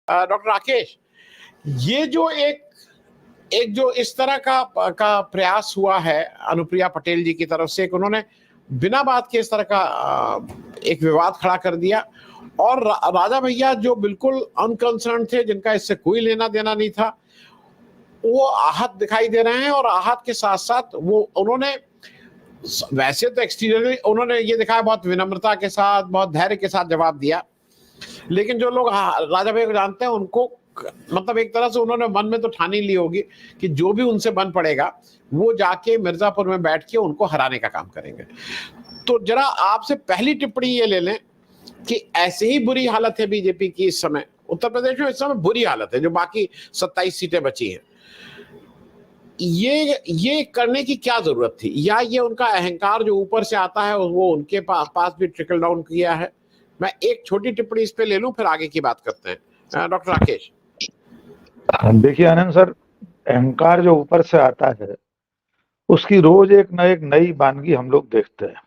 Doctor Rakesh, ये जो एक एक जो इस तरह का प्रयास हुआ है अनुप्रिया पटेल जी की तरफ से, उन्होंने बिना बात के इस तरह का एक विवाद खड़ा कर दिया, और राजा भैया जो बिल्कुल अनकंसर्न थे, जिनका इससे कोई लेना देना नहीं था, वो आहत दिखाई दे रहे हैं। और आहत के साथ साथ वो उन्होंने वैसे तो एक्सटीरियरली उन्होंने ये दिखाया, बहुत विनम्रता के साथ, बहुत धैर्य के साथ जवाब दिया, लेकिन जो लोग राजा भैया को जानते हैं उनको मतलब एक तरह से उन्होंने मन में तो ठान ही ली होगी कि जो भी उनसे बन पड़ेगा वो जाके मिर्जापुर में बैठ के उनको हराने का काम करेंगे। तो जरा आपसे पहली टिप्पणी ये ले लें कि ऐसे ही बुरी हालत है बीजेपी की इस समय, उत्तर प्रदेश में इस समय बुरी हालत है, जो बाकी 27 सीटें बची हैं, ये करने की क्या जरूरत थी, या ये उनका अहंकार जो ऊपर से आता है वो उनके पास भी ट्रिकल डाउन किया है? मैं एक छोटी टिप्पणी इस पे ले लूं, फिर आगे की बात करते हैं। डॉक्टर राकेश। देखिए आनंद सर, अहंकार जो ऊपर से आता है उसकी रोज एक नई वानगी हम लोग देखते हैं।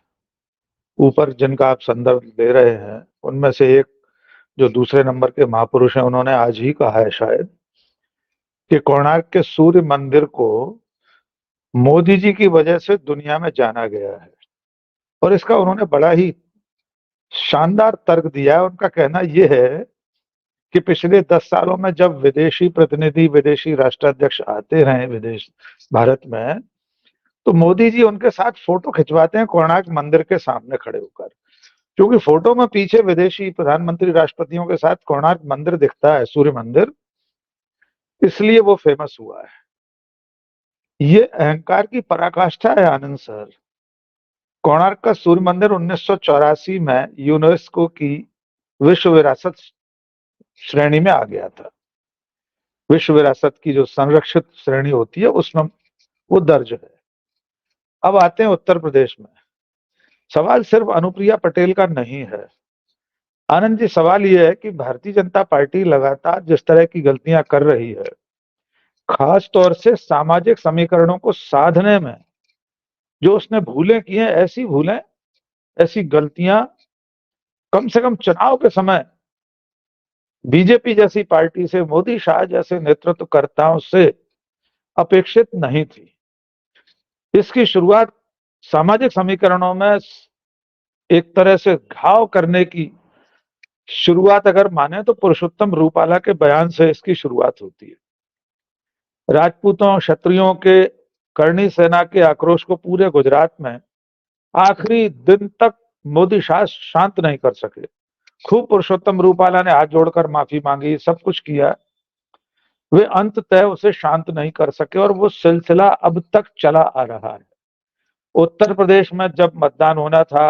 ऊपर जिनका आप संदर्भ दे रहे हैं उनमें से एक जो दूसरे नंबर के महापुरुष हैं, उन्होंने आज ही कहा है शायद कि कोणार्क के सूर्य मंदिर को मोदी जी की वजह से दुनिया में जाना गया है, और इसका उन्होंने बड़ा ही शानदार तर्क दिया है। उनका कहना यह है कि पिछले 10 सालों में जब विदेशी प्रतिनिधि, विदेशी राष्ट्राध्यक्ष आते रहे विदेश भारत में, तो मोदी जी उनके साथ फोटो खिंचवाते हैं कोणार्क मंदिर के सामने खड़े होकर, क्योंकि फोटो में पीछे विदेशी प्रधानमंत्री राष्ट्रपतियों के साथ कोणार्क मंदिर दिखता है, सूर्य मंदिर, इसलिए वो फेमस हुआ है। ये अहंकार की पराकाष्ठा है आनंद सर। कोणार्क का सूर्य मंदिर 1984 में यूनेस्को की विश्व विरासत श्रेणी में आ गया था। विश्व विरासत की जो संरक्षित श्रेणी होती है उसमें वो दर्ज है। अब आते हैं उत्तर प्रदेश में। सवाल सिर्फ अनुप्रिया पटेल का नहीं है आनंद जी, सवाल यह है कि भारतीय जनता पार्टी लगातार जिस तरह की गलतियां कर रही है, खास तौर से सामाजिक समीकरणों को साधने में जो उसने भूलें की हैं, ऐसी भूलें, ऐसी गलतियां कम से कम चुनाव के समय बीजेपी जैसी पार्टी से, मोदी शाह जैसे नेतृत्वकर्ताओं से अपेक्षित नहीं थी। इसकी शुरुआत सामाजिक समीकरणों में एक तरह से घाव करने की शुरुआत अगर माने तो पुरुषोत्तम रूपाला के बयान से इसकी शुरुआत होती है। राजपूतों, क्षत्रियों के, करणी सेना के आक्रोश को पूरे गुजरात में आखिरी दिन तक मोदी शाह शांत नहीं कर सके। खूब पुरुषोत्तम रूपाला ने हाथ जोड़कर माफी मांगी, सब कुछ किया, वे अंततः उसे शांत नहीं कर सके, और वो सिलसिला अब तक चला आ रहा है। उत्तर प्रदेश में जब मतदान होना था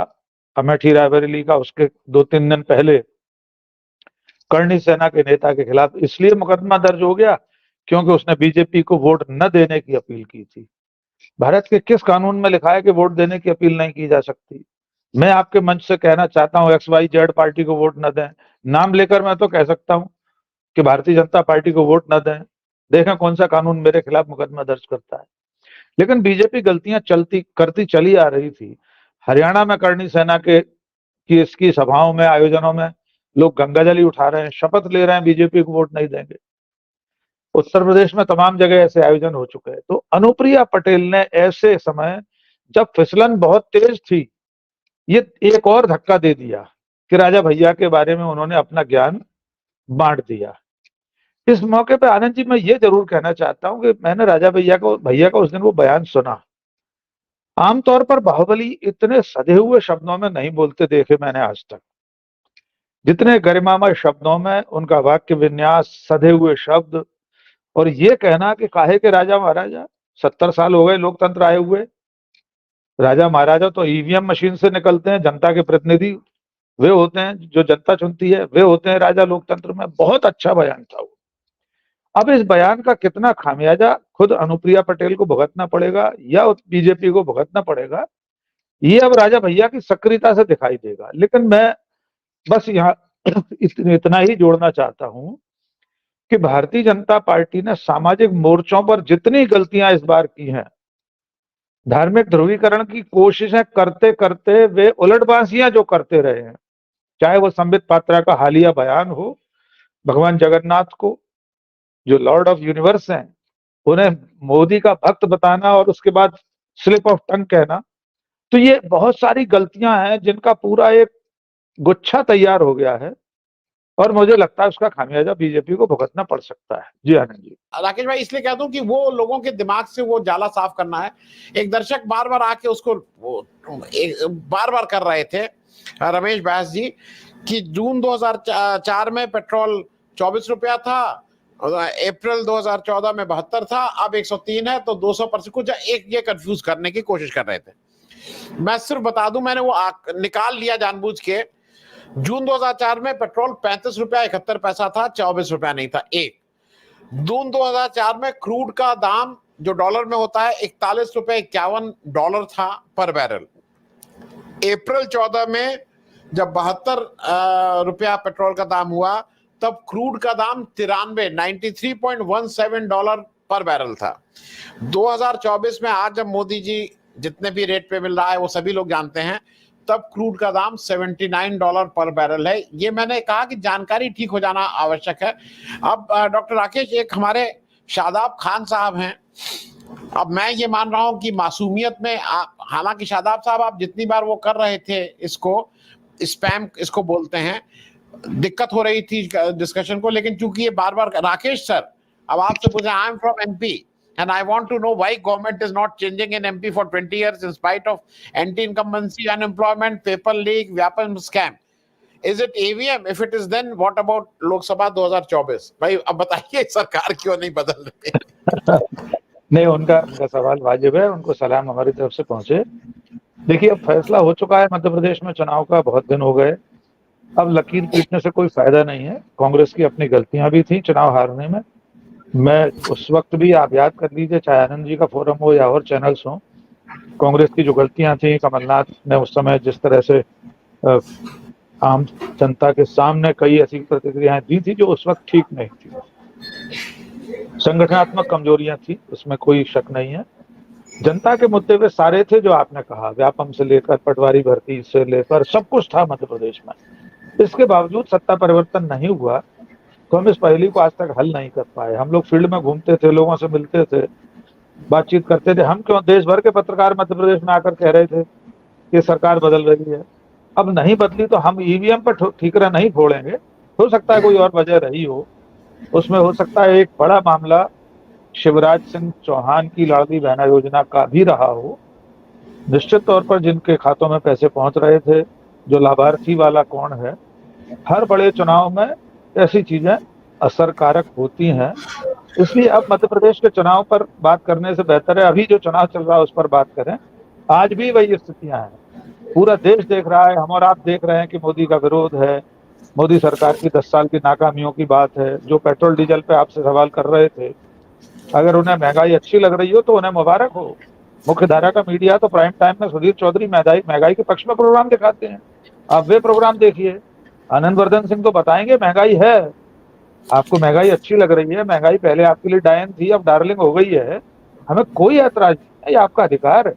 अमेठी रायबरेली का, उसके 2-3 दिन पहले करणी सेना के नेता के खिलाफ इसलिए मुकदमा दर्ज हो गया क्योंकि उसने बीजेपी को वोट न देने की अपील की थी। भारत के किस कानून में लिखा है कि वोट देने की अपील नहीं की जा सकती? मैं आपके मंच से कहना चाहता हूं XYZ पार्टी को वोट न दें, नाम लेकर मैं तो कह सकता हूं कि भारतीय जनता पार्टी को वोट न दें, देखें कौन सा कानून मेरे खिलाफ मुकदमा दर्ज करता है। लेकिन बीजेपी गलतियां करती चली आ रही थी। हरियाणा में करणी सेना की इसकी सभाओं में, आयोजनों में लोग गंगाजल ही उठा रहे हैं, शपथ ले रहे हैं बीजेपी को वोट नहीं देंगे। उत्तर प्रदेश में तमाम जगह ऐसे आयोजन हो चुके हैं। तो अनुप्रिया पटेल ने ऐसे समय जब फिसलन बहुत तेज थी, ये एक और धक्का दे दिया कि राजा भैया के बारे में उन्होंने अपना ज्ञान बांट दिया। इस मौके पे आनंद जी मैं ये जरूर कहना चाहता हूं कि मैंने राजा भैया का उस दिन वो बयान सुना। आमतौर पर बाहुबली इतने सधे हुए शब्दों में नहीं बोलते देखे मैंने आज तक, जितने गरिमामय शब्दों में उनका वाक्य विन्यास, सधे हुए शब्द, और ये कहना कि काहे के राजा महाराजा, 70 साल हो गए लोकतंत्र आए हुए, राजा महाराजा तो ईवीएम मशीन से निकलते हैं, जनता के प्रतिनिधि वे होते हैं, जो जनता चुनती है वे होते हैं राजा लोकतंत्र में। बहुत अच्छा बयान था वो। अब इस बयान का कितना खामियाजा खुद अनुप्रिया पटेल को भुगतना पड़ेगा या बीजेपी को भुगतना पड़ेगा, ये अब राजा भैया की सक्रियता से दिखाई देगा। लेकिन मैं बस यहाँ इतना ही जोड़ना चाहता हूं कि भारतीय जनता पार्टी ने सामाजिक मोर्चों पर जितनी गलतियां इस बार की हैं, धार्मिक ध्रुवीकरण की कोशिशें करते करते वे उलटबाजियां जो करते रहे हैं, चाहे वो संबित पात्रा का हालिया बयान हो, भगवान जगन्नाथ को, जो लॉर्ड ऑफ यूनिवर्स हैं, उन्हें मोदी का भक्त बताना और उसके बाद स्लिप ऑफ टंग कहना, तो ये बहुत सारी गलतियां हैं जिनका पूरा एक गुच्छा तैयार हो गया है और मुझे लगता है उसका खामियाजा बीजेपी को भुगतना पड़ सकता है। जी आनंद जी। राकेश भाई, इसलिए कहता हूं कि वो लोगों के दिमाग से वो जाला साफ करना है। एक दर्शक बार बार आके उसको बार बार कर रहे थे, रमेश व्यास जी, कि जून 2004 में पेट्रोल 24 रुपया था, अप्रैल 2014 में 72 था, अब 103 है, तो 200% कुछ एक ये कंफ्यूज करने की कोशिश कर रहे थे। मैं सिर्फ बता दूं, मैंने वो निकाल लिया जानबूझ के। जून 2004 में पेट्रोल 35 रुपया 71 पैसा था, 24 रुपया नहीं था। एक जून 2004 में क्रूड का दाम जो डॉलर में होता है 41 रुपये 51 डॉलर था पर बैरल। अप्रैल 14 में जब 72 रुपया पेट्रोल का दाम हुआ, तब क्रूड का दाम 93.17 डॉलर पर बैरल था। 2024 में आज जब मोदी जी जितने भी रेट पे मिल रहा है वो सभी लोग जानते हैं, तब क्रूड का दाम 79 डॉलर पर बैरल है। ये मैंने कहा कि जानकारी ठीक हो जाना आवश्यक है। अब डॉक्टर राकेश, एक हमारे शादाब खान साहब हैं। अब मैं ये मान रहा हूं कि मासूमियत में, हालांकि शादाब साहब आप जितनी बार वो कर रहे थे, इसको स्पैम इसको बोलते हैं, दिक्कत हो रही थी डिस्कशन को, लेकिन चूंकि ये बार बार, राकेश सर अब आपसे पूछे, I am from MP and I want to know why government is not changing in MP for 20 years in spite of anti-incumbency, unemployment, paper leak, Vyapam scam. Is it EVM? If it is, then what about Lok Sabha 2024? भाई अब बताइए, सरकार क्यों नहीं बदल रही? नहीं, उनका सवाल वाजिब है, उनको सलाम हमारी तरफ से पहुंचे। देखिए, अब फैसला हो चुका है मध्य प्रदेश में चुनाव का, बहुत दिन हो गए, अब लकीर पीटने से कोई फायदा नहीं है। कांग्रेस की अपनी गलतियां भी थी चुनाव हारने में। मैं उस वक्त भी, आप याद कर लीजिए, चाहे आनंद जी का फोरम हो या और चैनल्स हो, कांग्रेस की जो गलतियां थी, कमलनाथ ने उस समय जिस तरह से आम जनता के सामने कई ऐसी प्रतिक्रियाएं दी थी जो उस वक्त ठीक नहीं थी। संगठनात्मक कमजोरियां थी, उसमें कोई शक नहीं है। जनता के मुद्दे वे सारे थे जो आपने कहा, व्यापम से लेकर पटवारी भर्ती से लेकर सब कुछ था मध्य प्रदेश में। इसके बावजूद सत्ता परिवर्तन नहीं हुआ, तो हम इस पहेली को आज तक हल नहीं कर पाए। हम लोग फील्ड में घूमते थे, लोगों से मिलते थे, बातचीत करते थे। हम क्यों, देश भर के पत्रकार मध्य प्रदेश में आकर कह रहे थे कि सरकार बदल रही है। अब नहीं बदली तो हम ईवीएम पर ठीकरा नहीं फोड़ेंगे। हो सकता है कोई और वजह रही हो, उसमें हो सकता है एक बड़ा मामला शिवराज सिंह चौहान की लाडली बहना योजना का भी रहा हो। निश्चित तौर पर जिनके खातों में पैसे पहुंच रहे थे, जो लाभार्थी वाला कौन है, हर बड़े चुनाव में ऐसी चीजें असरकारक होती हैं। इसलिए अब मध्य प्रदेश के चुनाव पर बात करने से बेहतर है अभी जो चुनाव चल रहा है उस पर बात करें। आज भी वही स्थितियां हैं, पूरा देश देख रहा है, हम और आप देख रहे हैं कि मोदी का विरोध है, मोदी सरकार की 10 साल की नाकामियों की बात है। जो पेट्रोल डीजल पे आपसे सवाल कर रहे थे, अगर उन्हें महंगाई अच्छी लग रही हो तो उन्हें मुबारक हो। मुख्य धारा का मीडिया तो प्राइम टाइम में सुधीर चौधरी महंगाई के पक्ष में प्रोग्राम दिखाते हैं, आप वे प्रोग्राम देखिए। आनंद वर्धन सिंह तो बताएंगे महंगाई है, आपको महंगाई अच्छी लग रही है, महंगाई पहले आपके लिए डायन थी, अब डार्लिंग हो गई है, हमें कोई ऐतराज नहीं, आपका अधिकार है।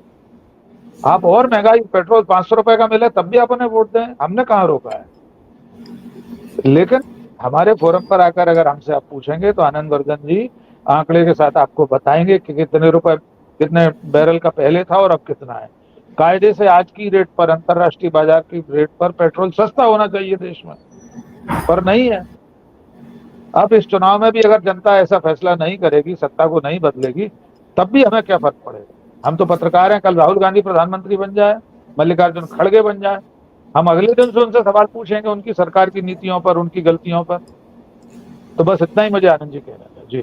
आप और महंगाई, पेट्रोल 500 रुपए का मिले तब भी आप उन्हें वोट दें, हमने कहाँ रोका है। लेकिन हमारे फोरम पर आकर अगर हमसे आप पूछेंगे तो आनंद वर्धन जी आंकड़े के साथ आपको बताएंगे कि कितने रुपए, कितने बैरल का पहले था और अब कितना है। कायदे से आज की रेट पर, अंतरराष्ट्रीय बाजार की रेट पर पेट्रोल सस्ता होना चाहिए देश में, पर नहीं है। अब इस चुनाव में भी अगर जनता ऐसा फैसला नहीं करेगी, सत्ता को नहीं बदलेगी, तब भी हमें क्या फर्क पड़ेगा। हम तो पत्रकार हैं, कल राहुल गांधी प्रधानमंत्री बन जाए, मल्लिकार्जुन खड़गे बन जाए, हम अगले दिन से उनसे सवाल पूछेंगे उनकी सरकार की नीतियों पर, उनकी गलतियों पर। तो बस इतना ही मुझे आनंद जी कह रहे हैं। जी।